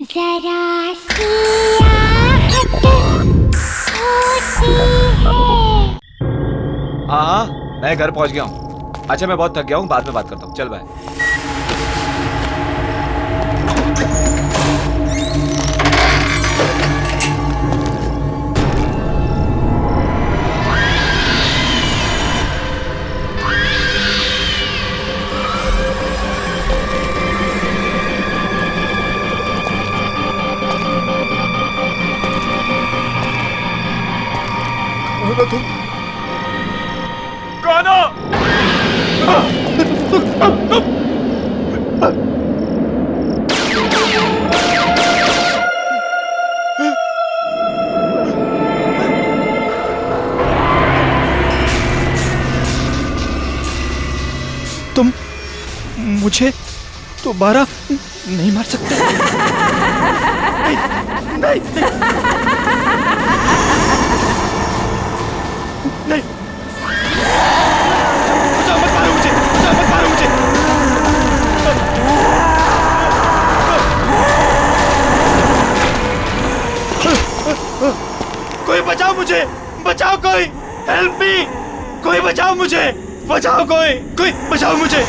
जरा सी आहट होती है। हाँ हाँ, मैं घर पहुंच गया हूँ। अच्छा मैं बहुत थक गया हूँ, बाद में बात करता हूँ। चल बाय। गाना तुम मुझे दोबारा नहीं मार सकते। नहीं, नहीं, नहीं, नहीं। बचाओ, मत मारो मुझे, बचाओ, मत मारो मुझे। कोई बचाओ मुझे, बचाओ कोई, हेल्प मी, कोई बचाओ मुझे, बचाओ कोई बचाओ मुझे।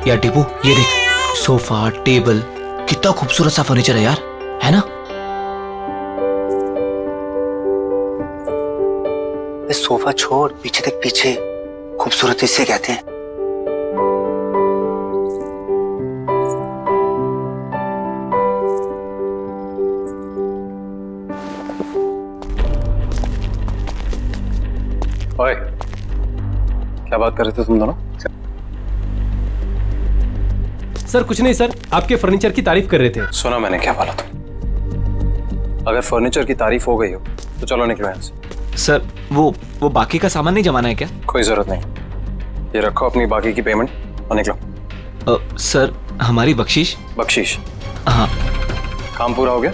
यार टीपू, ये देख, सोफा, टेबल, कितना खूबसूरत सा फर्नीचर है यार, है ना? सोफा छोड़, पीछे देख, पीछे खूबसूरती से कहते हैं। ओए, क्या बात कर रहे थे तुम दोनों? सर कुछ नहीं सर, आपके फर्नीचर की तारीफ कर रहे थे। सुना मैंने क्या बोला तुम? अगर फर्नीचर की तारीफ हो गई हो तो चलो निकलो यहाँ से। सर वो बाकी का सामान नहीं जमाना है क्या? कोई जरूरत नहीं, ये रखो अपनी बाकी की पेमेंट और निकलो। सर हमारी बख्शीश? बख्शीश? हाँ। काम पूरा हो गया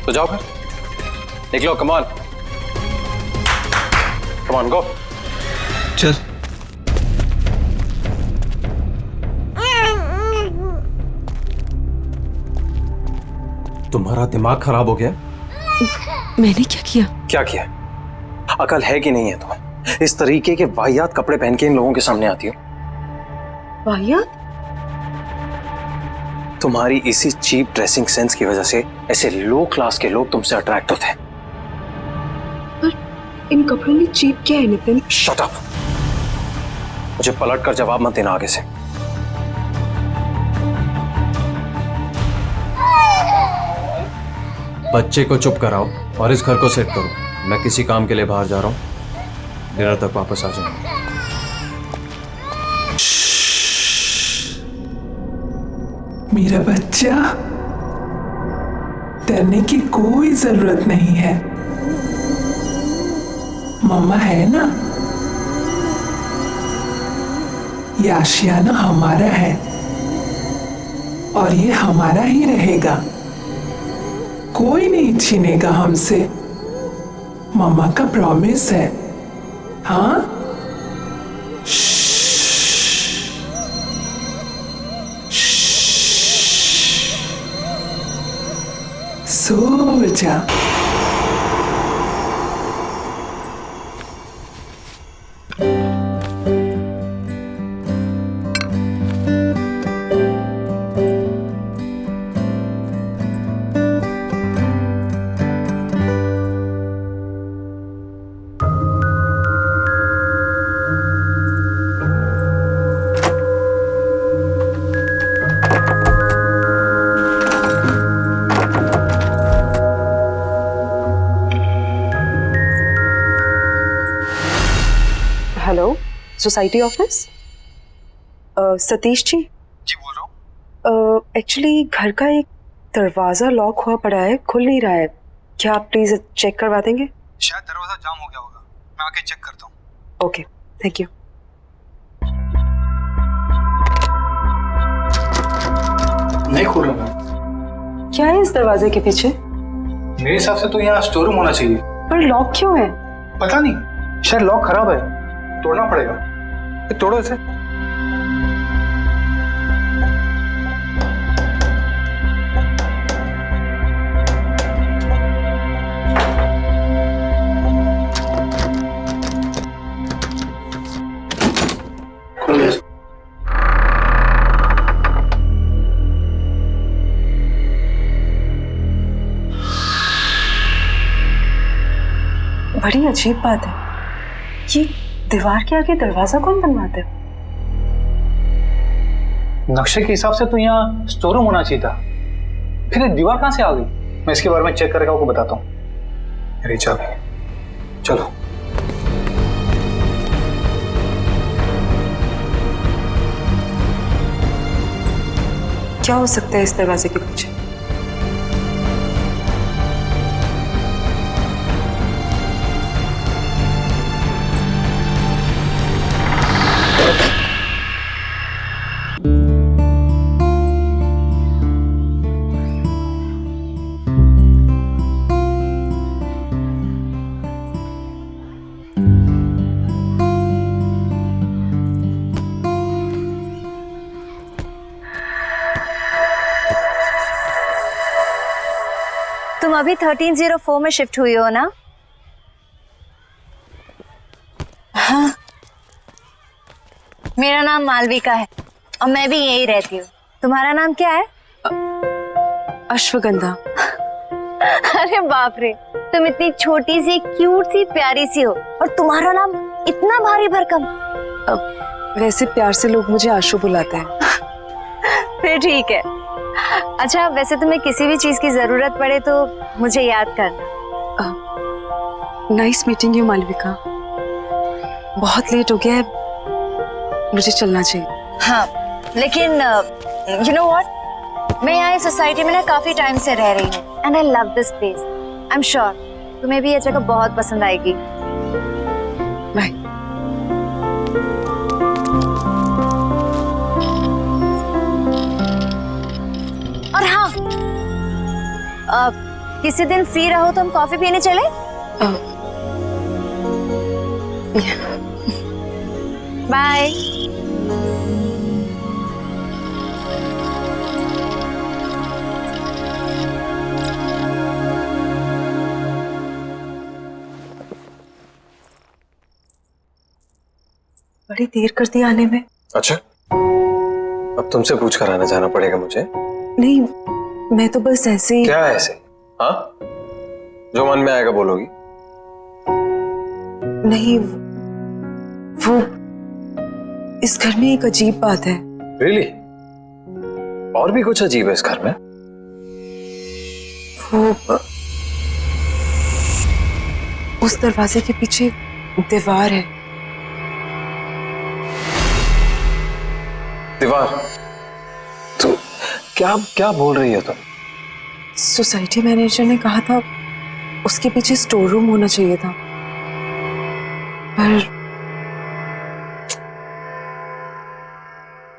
तो जाओ फिर, निकलो। कमान कमान, गो। चल। तुम्हारा दिमाग खराब हो गया? मैंने क्या किया? क्या किया? अकल है कि नहीं है तुम्हें? इस तरीके के वाहियात कपड़े पहन के इन लोगों के सामने आती हो। वाहियात? तुम्हारी इसी चीप ड्रेसिंग सेंस की वजह से ऐसे लो क्लास के लोग तुमसे अट्रैक्ट होते हैं। पर इन कपड़ों में चीप क्या है नितिन? शट अप, मुझे पलट कर जवाब मत देना आगे से। बच्चे को चुप कराओ और इस घर को सेट करो। मैं किसी काम के लिए बाहर जा रहा हूँ, डिनर तक वापस आ जाऊंगा। मेरा बच्चा, डरने की कोई जरूरत नहीं है, मम्मा है ना। ये आशियाना हमारा है और ये हमारा ही रहेगा, कोई नहीं छीनेगा हमसे, मम्मा का प्रॉमिस है। हाँ, सो जा। Society office? सतीश जी बोल रहा हूँ। एक्चुअली घर का एक दरवाजा लॉक हुआ पड़ा है, खुल नहीं रहा है। क्या आप प्लीज चेक करवा देंगे? शायद दरवाजा जाम हो गया होगा, मैं आके चेक करता हूँ। Okay, thank you. नहीं खुल रहा मैं। क्या है इस दरवाजे के पीछे? मेरे हिसाब से तो यहाँ स्टोर रूम होना चाहिए। पर लॉक क्यों है? पता नहीं, शायद लॉक खराब है, तोड़ना पड़ेगा। तोड़ो इसे। बड़ी अजीब बात है, ये दीवार के आगे दरवाजा कौन बनवाता है? नक्शे के हिसाब से तो यहाँ स्टोर रूम होना चाहिए था, फिर ये दीवार कहाँ से आ गई? मैं इसके बारे में चेक करके आपको बताता हूँ। मेरी चाबी, चलो। क्या हो सकता है इस दरवाजे के पीछे? तुम अभी 1304 में शिफ्ट हुई हो ना? हाँ। मेरा नाम मालविका है और मैं भी यही रहती हूँ। तुम्हारा नाम क्या है? अश्वगंधा। अरे बाप रे, तुम इतनी छोटी सी, क्यूट सी, प्यारी सी हो और तुम्हारा नाम इतना भारी भरकम। वैसे प्यार से लोग मुझे आशु बुलाते हैं। फिर ठीक है। अच्छा, वैसे तुम्हें किसी भी चीज की जरूरत पड़े तो मुझे याद करना। Nice meeting you Malvika. बहुत लेट हो गया है, मुझे चलना चाहिए। हाँ, लेकिन यू नो व्हाट, मैं यहाँ इस सोसाइटी में ना काफी टाइम से रह रही हूँ and I love this place. I am sure तुम्हें भी ये जगह बहुत पसंद आएगी। बाय। और हाँ, किसी दिन फ्री रहो तो हम कॉफी पीने चले? बाय। बड़ी देर कर दी आने में। अच्छा, अब तुमसे पूछ कर आना जाना पड़ेगा मुझे? नहीं, मैं तो बस ऐसे ही। क्या ऐसे? हाँ, जो मन में आएगा बोलोगी? नहीं, वो इस घर में एक अजीब बात है। Really? और भी कुछ अजीब है इस घर में? वो उस दरवाजे के पीछे दीवार है। दीवार? तो क्या क्या बोल रही हो तुम? सोसाइटी मैनेजर ने कहा था उसके पीछे स्टोर रूम होना चाहिए था, पर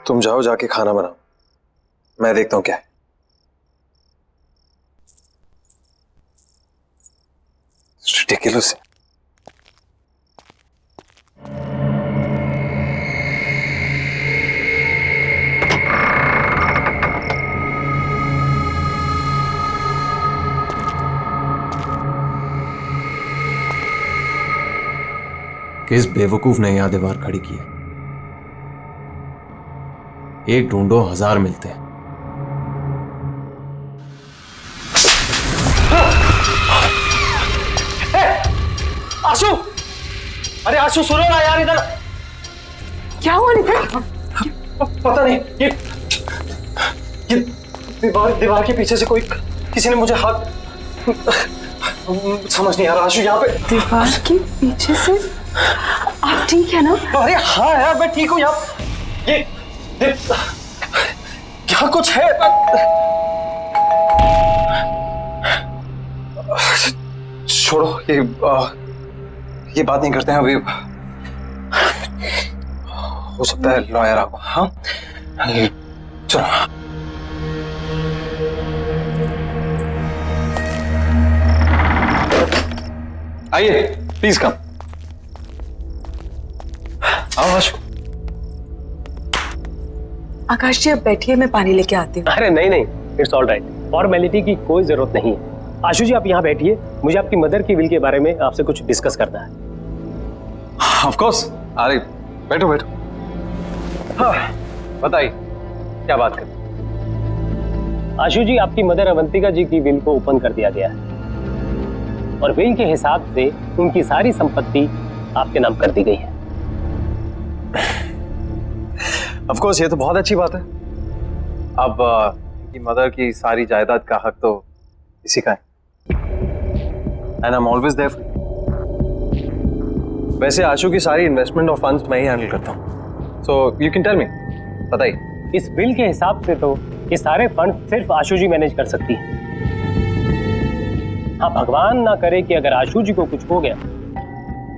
तुम जाओ, जाके खाना बनाओ, मैं देखता हूँ क्या है। Ridiculous. किस बेवकूफ ने यहां दीवार खड़ी की है? एक ढूंढो 1000 मिलते हैं। आशु, अरे आशु सुनो ना यार, इधर क्या हुआ नितिन? पता नहीं, ये दीवार के पीछे से कोई, किसी ने मुझे हाथ, समझ नहीं आ रहा आशु। यहाँ पे दीवार के पीछे से आप ठीक है ना? अरे हाँ यार मैं ठीक हूँ यार। ये क्या कुछ है? छोड़ो ये बात नहीं करते हैं अभी। हो सकता है लॉयर आपको। हाँ चलो। आइए प्लीज कम। आओ आशु। आकाश जी, अब बैठिए, मैं पानी लेके आती हूँ। अरे नहीं नहीं, इट्स ऑल राइट, फॉर्मेलिटी की कोई जरूरत नहीं है। आशु जी आप यहाँ बैठिए, मुझे आपकी मदर की विल के बारे में आपसे कुछ डिस्कस करना है। Of course. अरे बैठो बैठो। हाँ बताइए क्या बात कर। आशु जी, आपकी मदर अवंतिका जी की विल को ओपन कर दिया गया है और विल के हिसाब से उनकी सारी संपत्ति आपके नाम कर दी गई है। ऑफ कोर्स ये तो बहुत अच्छी बात है। अब की मदर की सारी जायदाद का हक तो इसी का है। And I am always there for you. वैसे आशु की सारी इन्वेस्टमेंट और फंड्स मैं ही हैंडल करता हूँ। So you can tell me, बताइए। इस बिल के हिसाब से तो ये सारे फंड सिर्फ आशु जी मैनेज कर सकती है। हाँ, भगवान ना करे कि अगर आशु जी को कुछ हो गया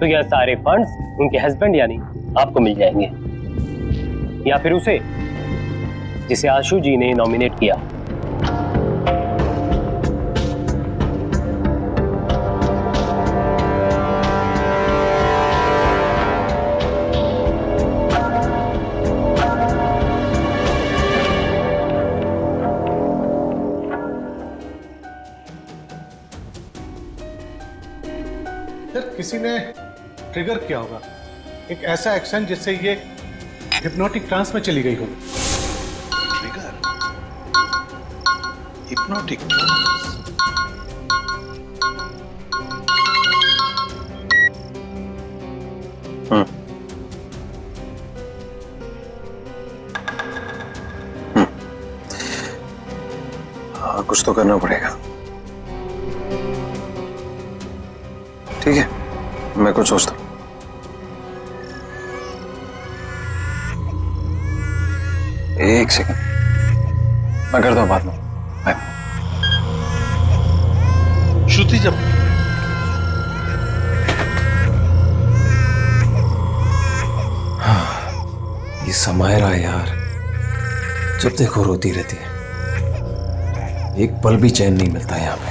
तो यह सारे फंड्स उनके हस्बैंड यानी आपको मिल जाएंगे, या फिर उसे जिसे आशु जी ने नॉमिनेट किया। किसी ने ट्रिगर किया होगा एक ऐसा एक्शन जिससे ये हिप्नोटिक ट्रांस में चली गई हो। ट्रिगर, हिप्नोटिक हाँ, कुछ तो करना पड़ेगा। ठीक है, मैं कुछ सोचता हूँ। एक सेकंड, मैं करता हूँ बाद में। बाय। श्रुति जब ये समायरा यार, जब देखो रोती रहती है, एक पल भी चैन नहीं मिलता यहाँ पे।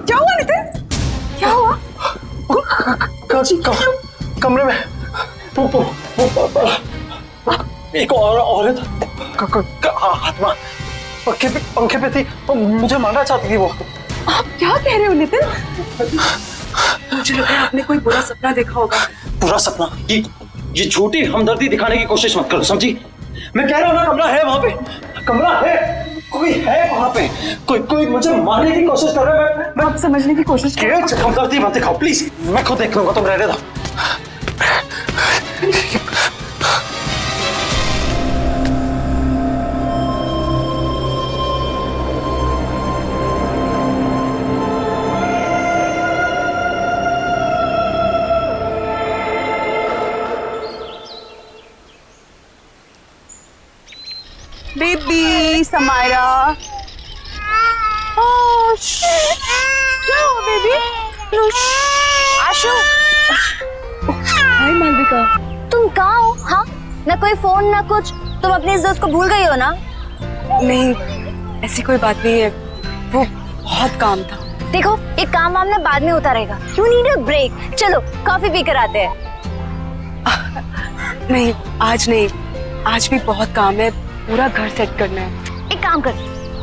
क्या हुआ नितिन? क्या हुआ? कमरे में एक औरत आत्मा पंखे पे थी, मुझे मारना चाहती थी वो। आप क्या कह रहे हो नितिन? मुझे लग रहा है आपने कोई बुरा सपना देखा होगा। बुरा सपना? ये झूठी हमदर्दी दिखाने की कोशिश मत करो, समझी? मैं कह रहा हूँ ना, कमरा है वहां पे, कमरा है। कोई है वहां पे, कोई मुझे मारने की कोशिश कर रहा है। मैं आप समझने की कोशिश करो। हमदर्दी मत दिखाओ प्लीज, मैं खुद देख लूंगा, तुम रहने दो। बेबी समायरा, बेबी आशु, हाय मालविका। तुम कहाँ हो? हाँ, ना कोई फोन ना कुछ। तुम अपनी इस दोस्त को भूल गई हो ना? नहीं, ऐसी कोई बात नहीं है, वो बहुत काम था। देखो, ये काम वाम ना बाद में होता रहेगा। You need a break. चलो कॉफी पी कर आते हैं। नहीं, आज नहीं, आज भी बहुत काम है, पूरा घर सेट करना है। एक काम कर,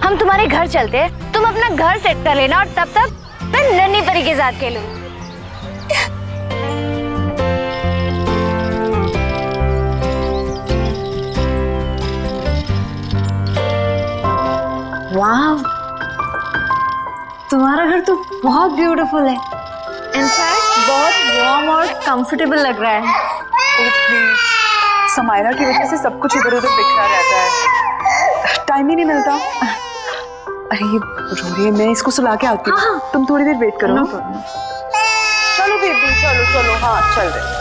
हम तुम्हारे घर चलते हैं, तुम अपना घर सेट कर लेना और तब तक मैं नन्ही परी के साथ खेलूंगी। वाह, तुम्हारा घर तो बहुत ब्यूटीफुल है। इनफैक्ट बहुत वार्म और कंफर्टेबल लग रहा है। ओह प्लीज, समायरा की वजह से सब कुछ इधर उधर बिखरा रहता है, टाइम ही नहीं मिलता। अरे ये रो रही है, मैं इसको सुला के आती हूँ। हाँ। तुम थोड़ी देर वेट करो। चलो बेबी, चलो चलो, हाँ चल रहे।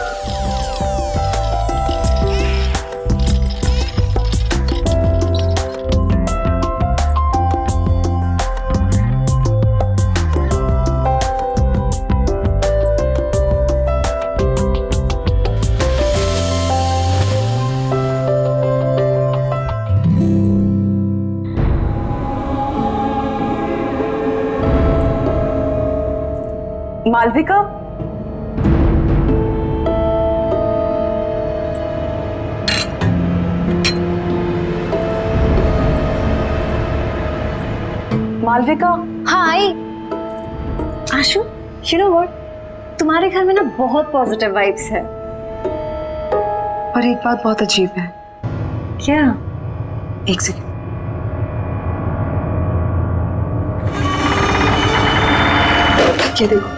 मालविका, मालविका। हाँ आई। आशु, यू नो व्हाट, तुम्हारे घर में ना बहुत पॉजिटिव वाइब्स है। पर एक बात बहुत अजीब है। क्या? एक सेकंड। ये देखो,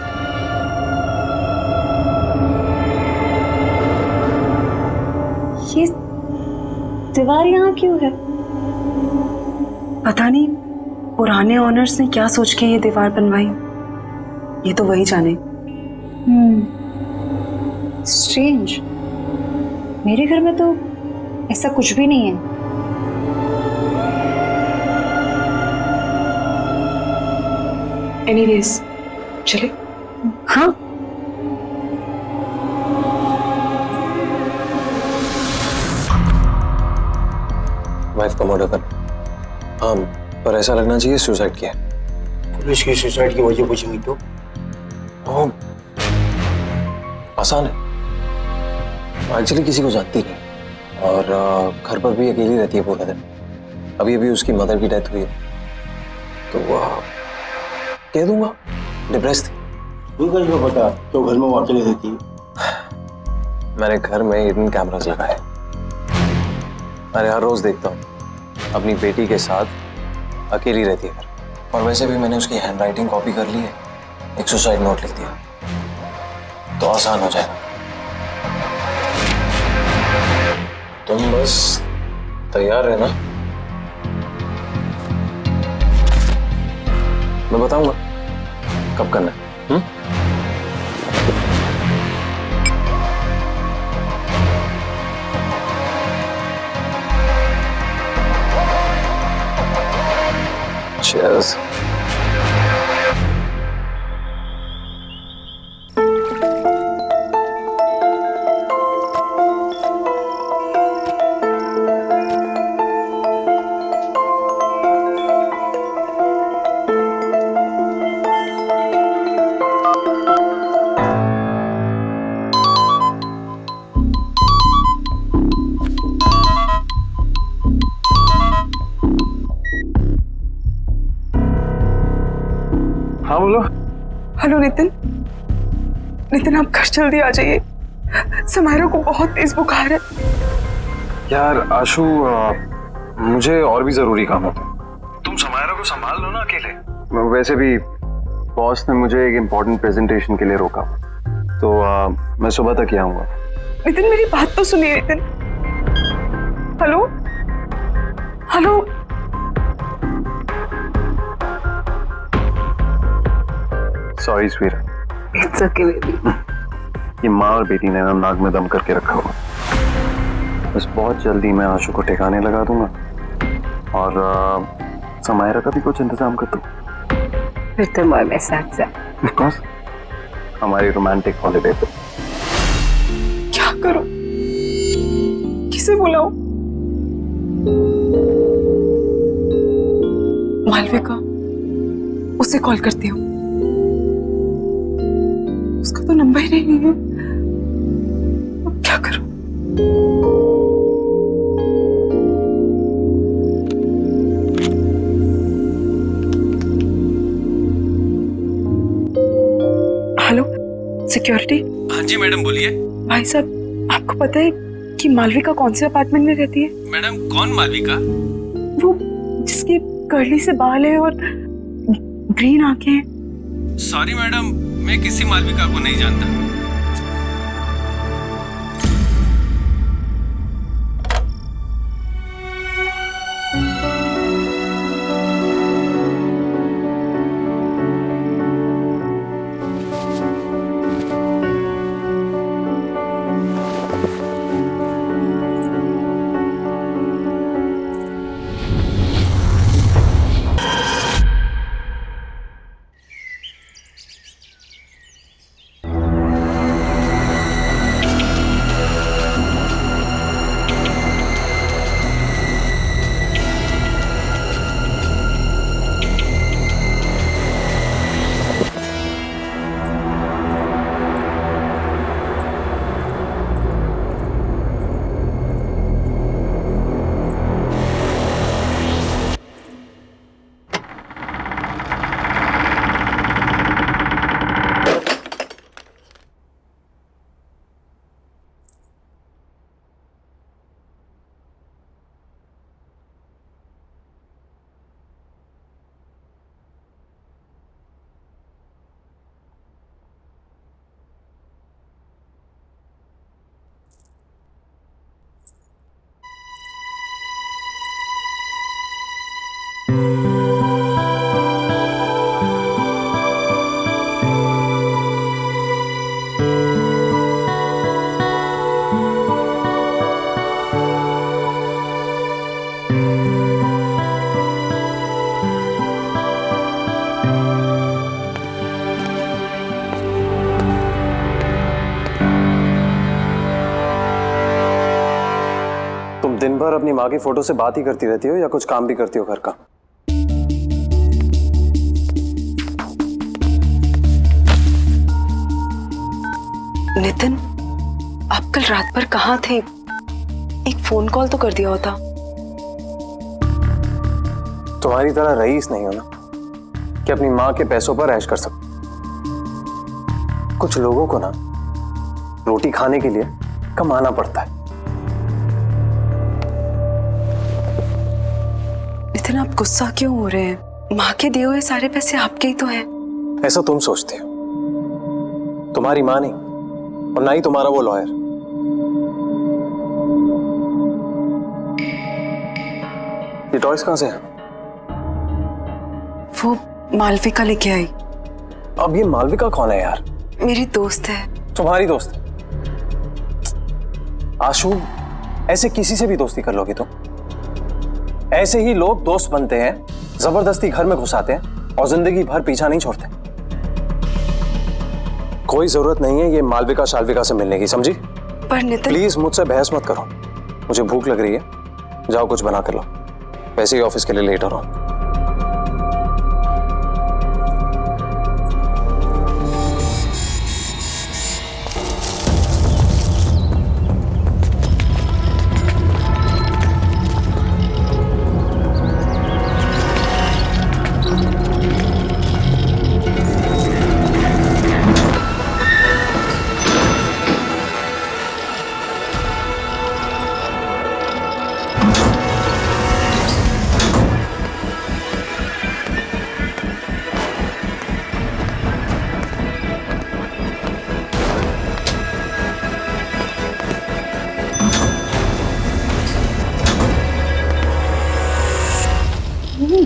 ये दीवार यहाँ क्यों है? पता नहीं पुराने ओनर्स ने क्या सोच के ये दीवार बनवाई, ये तो वही जाने। स्ट्रेंज, मेरे घर में तो ऐसा कुछ भी नहीं है। एनीवेज, चले। हाँ, वाइफ का मर्डर कर। हाँ, पर ऐसा लगना चाहिए सुसाइड किया। पुलिस की सुसाइड की वजह पूछेंगी तो? आसान है, एक्चुअली किसी को जानती नहीं और घर पर भी अकेली रहती है पूरा दिन। अभी अभी उसकी मदर की डेथ हुई है, तो कह दूंगा डिप्रेस थी। तू कैसे पता तो घर में वो अकेले रहती है? मैंने घर में हिडन कैमरास लगाए, अरे हर रोज देखता हूँ अपनी बेटी के साथ अकेली रहती है घर। और वैसे भी मैंने उसकी हैंडराइटिंग कॉपी कर ली है, एक सुसाइड नोट लिख दिया तो आसान हो जाएगा। तुम बस तैयार रहना, मैं बताऊंगा कब करना है। Cheers. हाँ बोलो। हेलो नितिन, नितिन आप घर जल्दी आ जाइए, समायरा को बहुत तेज बुखार है। यार आशु, मुझे और भी जरूरी काम होता है, तुम को संभाल लो ना अकेले। वैसे भी बॉस ने मुझे एक इम्पोर्टेंट प्रेजेंटेशन के लिए रोका, तो मैं सुबह तक ही आऊंगा। नितिन मेरी बात तो सुनिए Nitin. Hello hello. Sorry sweet. It's okay baby. ये माँ और बेटी ने ना नाक में दम करके रखा हुआ। बस बहुत जल्दी मैं आशु को ठिकाने लगा दूंगा और समायरा का भी कुछ इंतजाम कर दूं। फिर तुम और मैं साथ साथ। Of course, हमारी रोमांटिक हॉलिडे पे। क्या करूं? किसे बुलाऊं? मालविका, उसे कॉल करती हूँ। उसका तो नंबर ही नहीं है। अब क्या करूं? Hello security. हाँ जी मैडम बोलिए। भाई साहब, आपको पता है कि मालविका कौन से अपार्टमेंट में रहती है? मैडम कौन मालविका? वो जिसकी कर्ली से बाल है और ग्रीन आंखें हैं। सॉरी मैडम, मैं किसी मालविका को नहीं जानता। दिन भर अपनी माँ की फोटो से बात ही करती रहती हो या कुछ काम भी करती हो घर का? नितिन, आप कल रात भर कहाँ थे? एक फोन कॉल तो कर दिया होता। तुम्हारी तरह रईस नहीं हो ना कि अपनी माँ के पैसों पर ऐश कर सको। कुछ लोगों को ना रोटी खाने के लिए कमाना पड़ता है। नितिन, आप गुस्सा क्यों हो रहे हैं? माँ के दिए हुए सारे पैसे आपके ही तो हैं। ऐसा तुम सोचते हो, तुम्हारी माँ नहीं और ना ही तुम्हारा वो लॉयर। ये टॉयज कहां से है? वो मालविका लेके आई। अब ये मालविका कौन है यार? मेरी दोस्त है। तुम्हारी दोस्त? आशु, ऐसे किसी से भी दोस्ती कर लोगे तुम? ऐसे ही लोग दोस्त बनते हैं, जबरदस्ती घर में घुसाते हैं और जिंदगी भर पीछा नहीं छोड़ते। कोई जरूरत नहीं है ये मालविका शालविका से मिलने की, समझी? पर नितिन, प्लीज मुझसे बहस मत करो। मुझे भूख लग रही है, जाओ कुछ बना कर लो। वैसे ही ऑफिस के लिए लेट हो रहा हूं।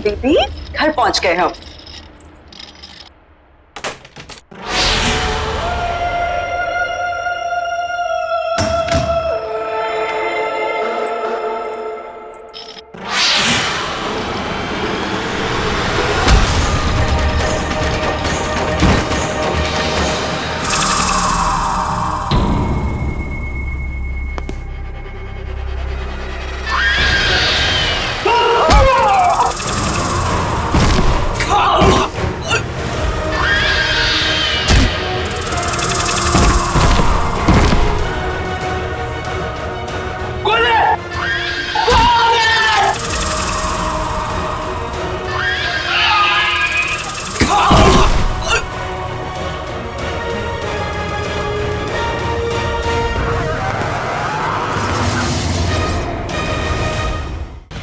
बेबी, घर पहुंच गए हम।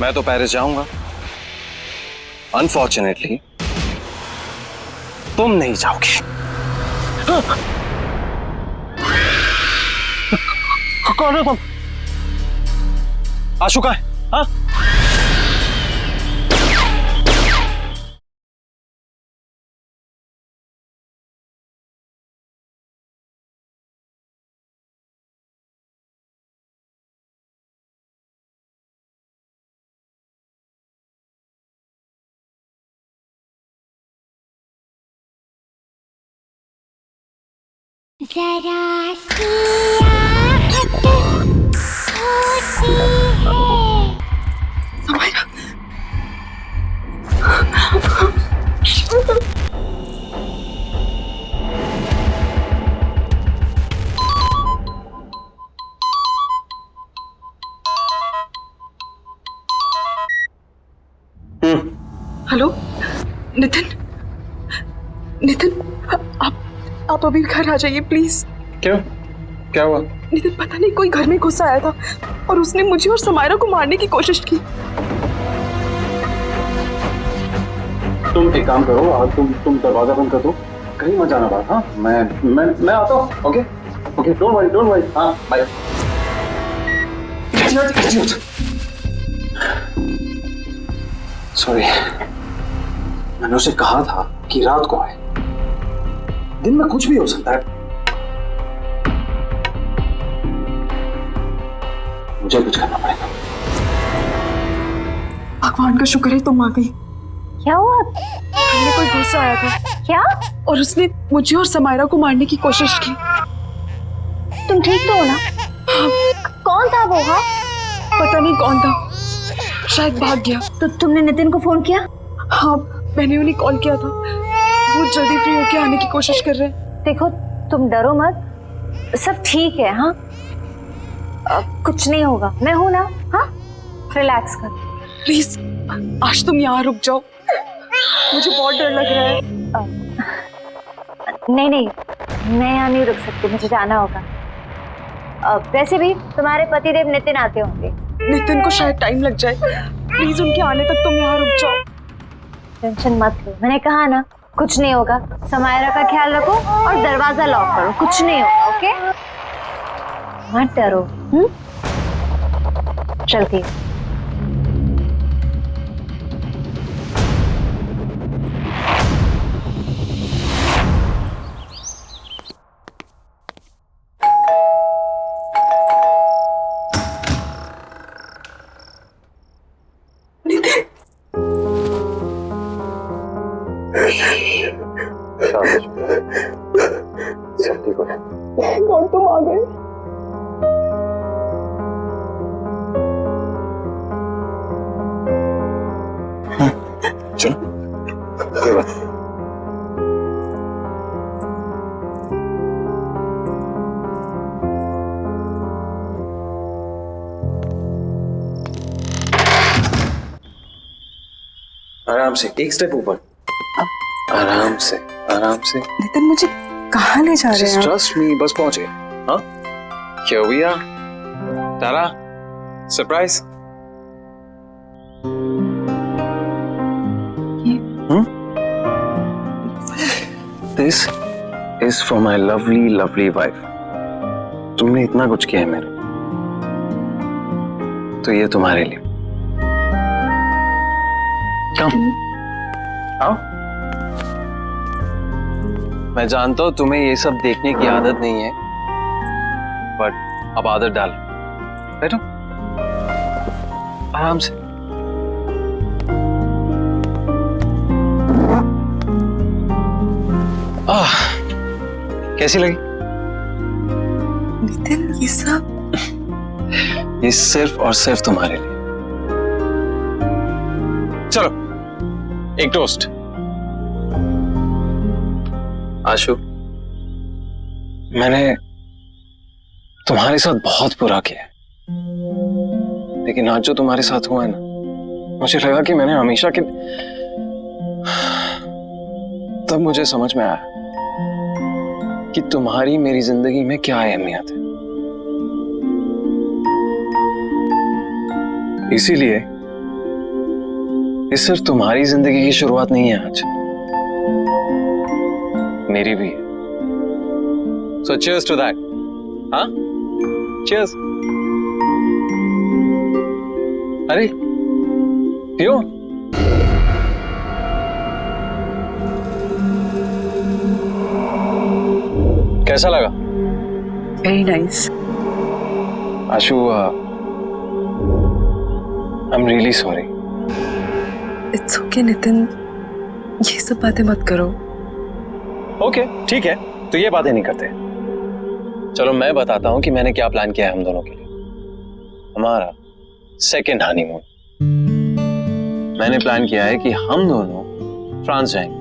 मैं तो पेरिस जाऊंगा। अनफॉर्चुनेटली तुम नहीं जाओगे। कौन हो तुम? आशु कहाँ है? हाँ? जरा सी आहट होती है। समायरा, हेलो नितिन, नितिन आप अभी घर आ जाइए प्लीज। क्यों? क्या हुआ? नितिन पता नहीं कोई घर में घुस आया था और उसने मुझे और समायरा को मारने की कोशिश की। तुम एक काम करो, आज तुम दरवाजा बंद कर दो, कहीं मत जाना बात। हाँ, मैं आता हूँ। Okay okay, don't worry. हाँ बाय। सॉरी, मैंने उसे कहा था कि रात को आए। दिन में कुछ भी हो सकता है। मुझे कुछ करना पड़ेगा। भगवान का शुक्र है तुम आ गई। क्या हुआ? हमने कोई घुस आया था। क्या? और उसने मुझे और समायरा को मारने की कोशिश की। तुम ठीक तो हो ना? कौन था वो? हाँ, पता नहीं कौन था, शायद भाग गया। तो तुमने नितिन को फोन किया? हाँ, मैंने उन्हें कॉल किया था। वो जल्दी फ्री होके आने की कोशिश कर रहे हैं। देखो तुम डरो मत, सब ठीक है। हाँ, कुछ नहीं होगा, मैं हूं ना। हाँ, रिलैक्स कर। प्लीज आज तुम यहाँ रुक जाओ, मुझे बहुत डर लग रहा है। नहीं, मैं यहाँ नहीं रुक सकती, मुझे जाना होगा। वैसे भी तुम्हारे पतिदेव नितिन आते होंगे। नितिन को शायद टाइम लग जाए, प्लीज उनके आने तक तुम यहाँ रुक जाओ। टेंशन मत लो, मैंने कहा ना कुछ नहीं होगा। समायरा का ख्याल रखो और दरवाजा लॉक करो, कुछ नहीं होगा। ओके, मत डरो। चलती हूँ। कौन तुम आ गए? चलो, कोई बात। आराम से, एक स्टेप ऊपर। आराम से, आराम से। नितिन मुझे कहाँ ले जा रहे हैं? ट्रस्ट मी, बस पहुंचे। हाँ, क्या भैया? तारा, surprise. This is for my lovely, lovely wife. तुमने इतना कुछ किया है मेरे, तो ये तुम्हारे लिए। कम आओ। मैं जानता हूं तुम्हें ये सब देखने की आदत नहीं है, बट अब आदत डाल। बैठो आराम से। कैसी लगी? नितिन, ये सब ये सिर्फ और सिर्फ तुम्हारे लिए। चलो एक टोस्ट। आशु, मैंने तुम्हारे साथ बहुत बुरा किया, लेकिन आज जो तुम्हारे साथ हुआ है ना, मुझे लगा कि मैंने हमेशा के तब मुझे समझ में आया कि तुम्हारी मेरी जिंदगी में क्या अहमियत है। इसीलिए ये सिर्फ तुम्हारी जिंदगी की शुरुआत नहीं है आज, मेरी भी है। सो cheers to that. हाँ? Cheers. अरे पियो। कैसा लगा? Very nice. Ashu, I am really sorry. It's okay Nitin, ये सब बातें मत करो। ओके ठीक है, तो ये बातें नहीं करते। चलो मैं बताता हूं कि मैंने क्या प्लान किया है हम दोनों के लिए। हमारा सेकेंड हनीमून। मैंने प्लान किया है कि हम दोनों फ्रांस जाएंगे।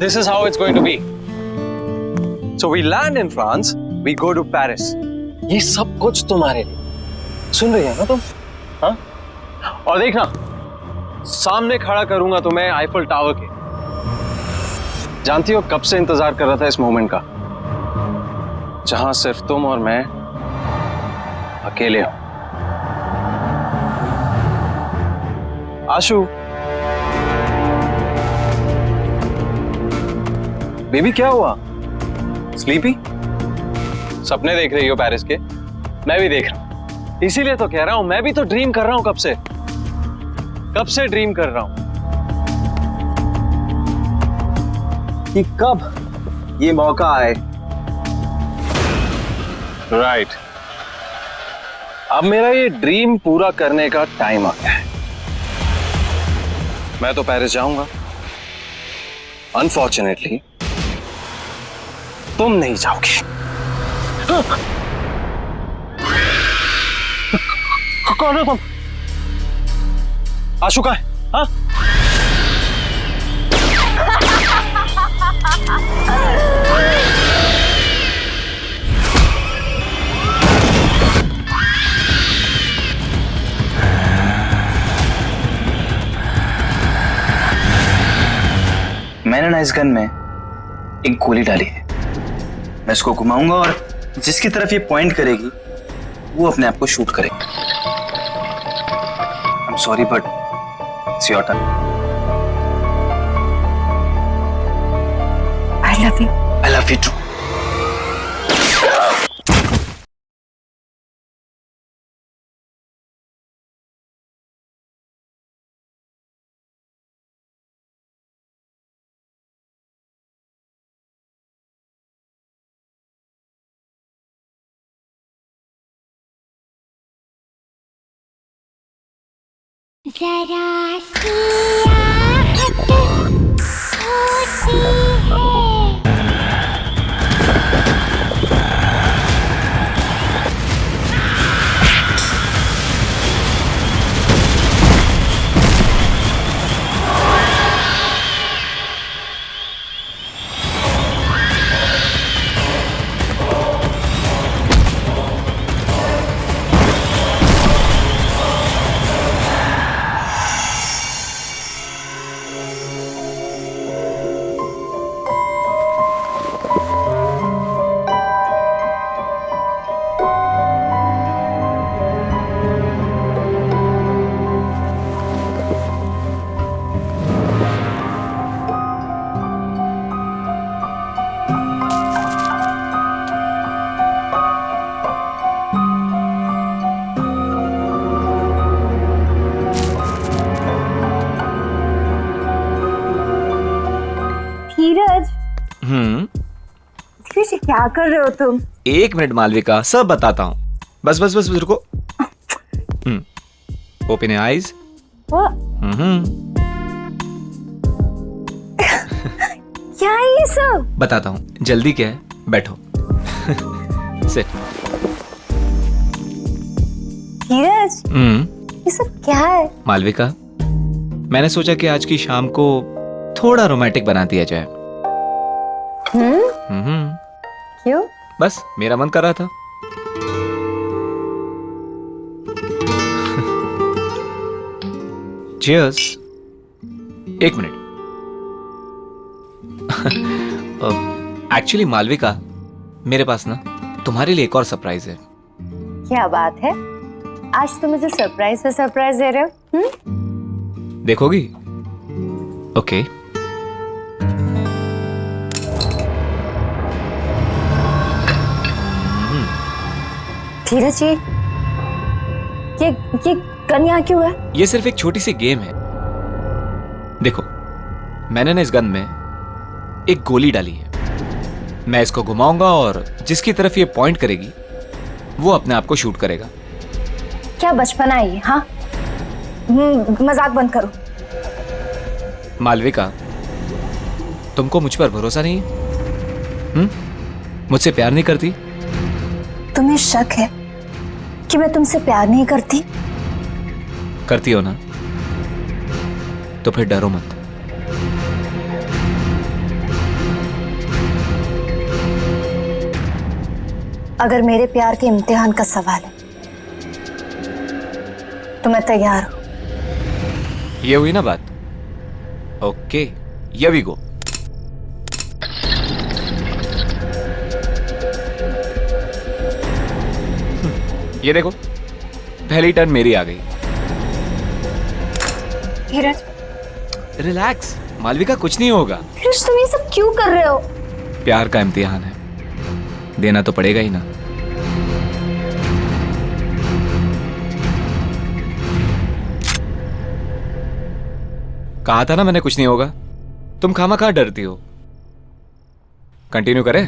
This is how it's going to be. So we land in France, we go to Paris. ये सब कुछ तुम्हारे लिए। सुन रही है ना तुम? हाँ? और देखना, सामने खड़ा करूंगा तुम्हें आईफल टावर के। जानती हो कब से इंतजार कर रहा था इस मोमेंट का, जहां सिर्फ तुम और मैं अकेले हो। आशु, बेबी क्या हुआ? स्लीपी? सपने देख रही हो पेरिस के? मैं भी देख रहा हूं, इसीलिए तो कह रहा हूं, मैं भी तो ड्रीम कर रहा हूं। कब से ड्रीम कर रहा हूं कि कब ये मौका आए। राइट, अब मेरा ये ड्रीम पूरा करने का टाइम आ गया है। मैं तो पेरिस जाऊंगा, अनफॉर्चुनेटली तुम नहीं जाओगे। कौन हो तुम? आशु का है? हाँ? मैंने ना इस गन में एक गोली डाली है। मैं इसको घुमाऊंगा और जिसकी तरफ ये पॉइंट करेगी वो अपने आप को शूट करेगा। I am sorry but it's your turn. I love you. I love you too. जरा सी आहट होती है। क्या कर रहे हो तुम? 1 मिनट मालविका, सब बताता हूँ। बस बस बस बस रुको। Open your eyes. क्या है ये सब? बताता हूँ, जल्दी क्या है, बैठो। सिट। धीरज, ये सब क्या है? मालविका, मैंने सोचा कि आज की शाम को थोड़ा रोमांटिक बना दिया जाए। क्यों? बस मेरा मन कर रहा था। चीयर्स। 1 मिनट। एक्चुअली मालविका, मेरे पास ना तुम्हारे लिए एक और सरप्राइज है। क्या बात है? आज तुम मुझे सरप्राइज पे सरप्राइज दे रहे हो? देखोगी? ओके। धीरज जी, ये गन यहाँ क्यों है? ये सिर्फ एक छोटी सी गेम है। देखो, मैंने ना इस गन में एक गोली डाली है। मैं इसको घुमाऊंगा और जिसकी तरफ ये पॉइंट करेगी वो अपने आप को शूट करेगा। क्या बचपना है ये? हाँ, मजाक बंद करो। मालविका, तुमको मुझ पर भरोसा नहीं है? मुझसे प्यार नहीं करती? तुम्हें शक है कि मैं तुमसे प्यार नहीं करती? करती हो ना? तो फिर डरो मत। अगर मेरे प्यार के इम्तिहान का सवाल है तो मैं तैयार हूं। ये हुई ना बात? Okay, here we go. ये देखो, पहली टर्न मेरी आ गई। धीरज, रिलैक्स मालविका, कुछ नहीं होगा। धीरज, तुम ये सब क्यों कर रहे हो? प्यार का इम्तिहान है, देना तो पड़ेगा ही ना। कहा था ना मैंने कुछ नहीं होगा। तुम खामा डरती हो। कंटिन्यू करें?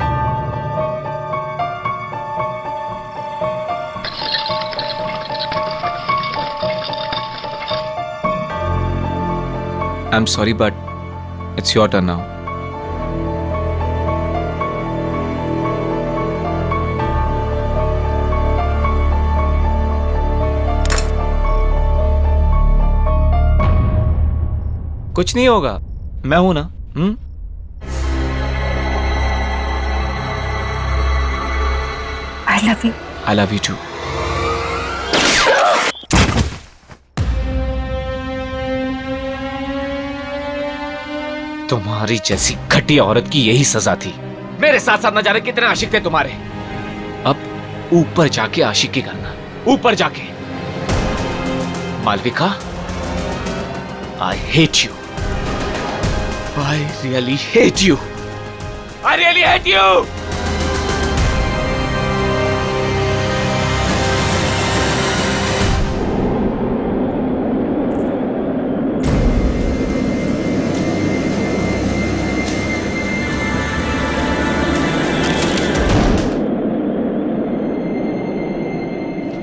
I'm sorry, but it's your turn now. कुछ नहीं होगा, मैं हूं ना। I love you. I love you too. तुम्हारी जैसी घटिया औरत की यही सजा थी। मेरे साथ साथ न जाने कितने आशिक थे तुम्हारे। अब ऊपर जाके आशिकी करना, ऊपर जाके। Malvika, I hate you. I really hate you. I really hate you.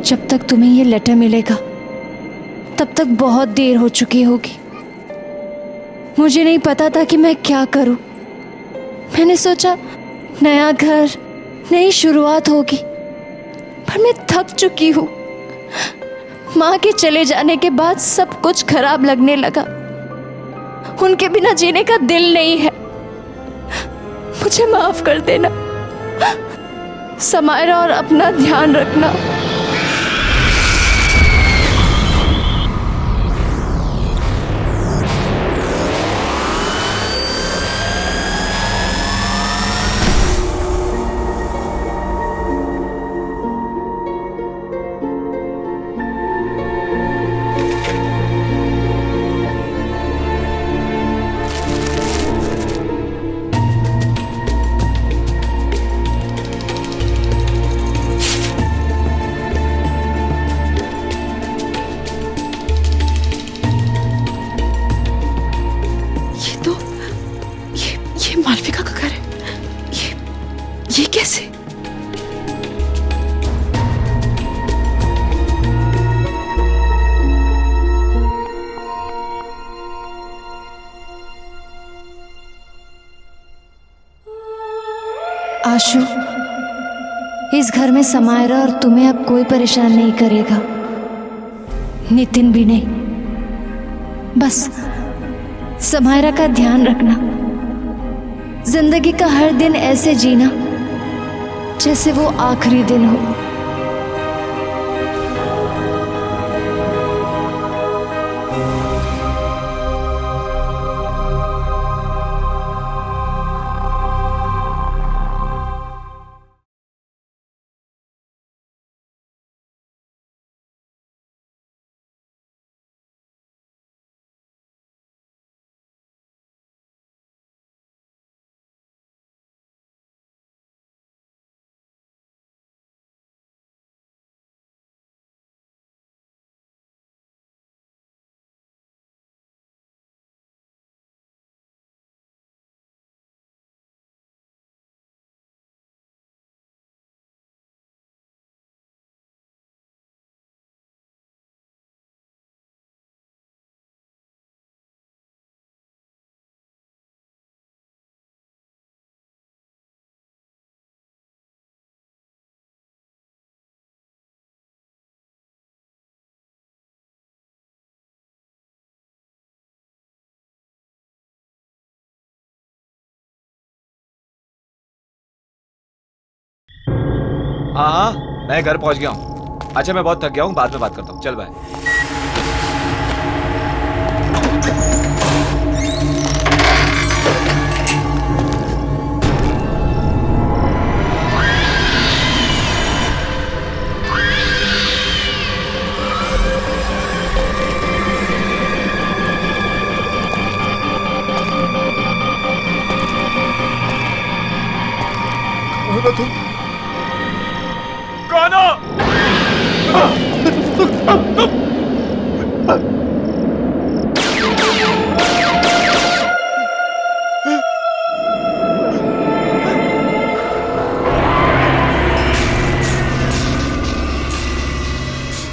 जब तक तुम्हें ये लेटर मिलेगा तब तक बहुत देर हो चुकी होगी। मुझे नहीं पता था कि मैं क्या करूं। मैंने सोचा नया घर, नई शुरुआत होगी, पर मैं थक चुकी हूं। माँ के चले जाने के बाद सब कुछ खराब लगने लगा। उनके बिना जीने का दिल नहीं है। मुझे माफ कर देना समायरा, और अपना ध्यान रखना। आशु, इस घर में समायरा और तुम्हें अब कोई परेशान नहीं करेगा, नितिन भी नहीं। बस समायरा का ध्यान रखना, जिंदगी का हर दिन ऐसे जीना जैसे वो आखिरी दिन हो। हाँ हाँ, मैं घर पहुंच गया हूँ। अच्छा मैं बहुत थक गया हूँ, बाद में बात करता हूँ। चल बाय।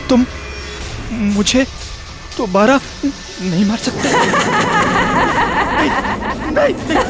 तुम मुझे दोबारा नहीं मार सकते। नहीं, नहीं, नहीं।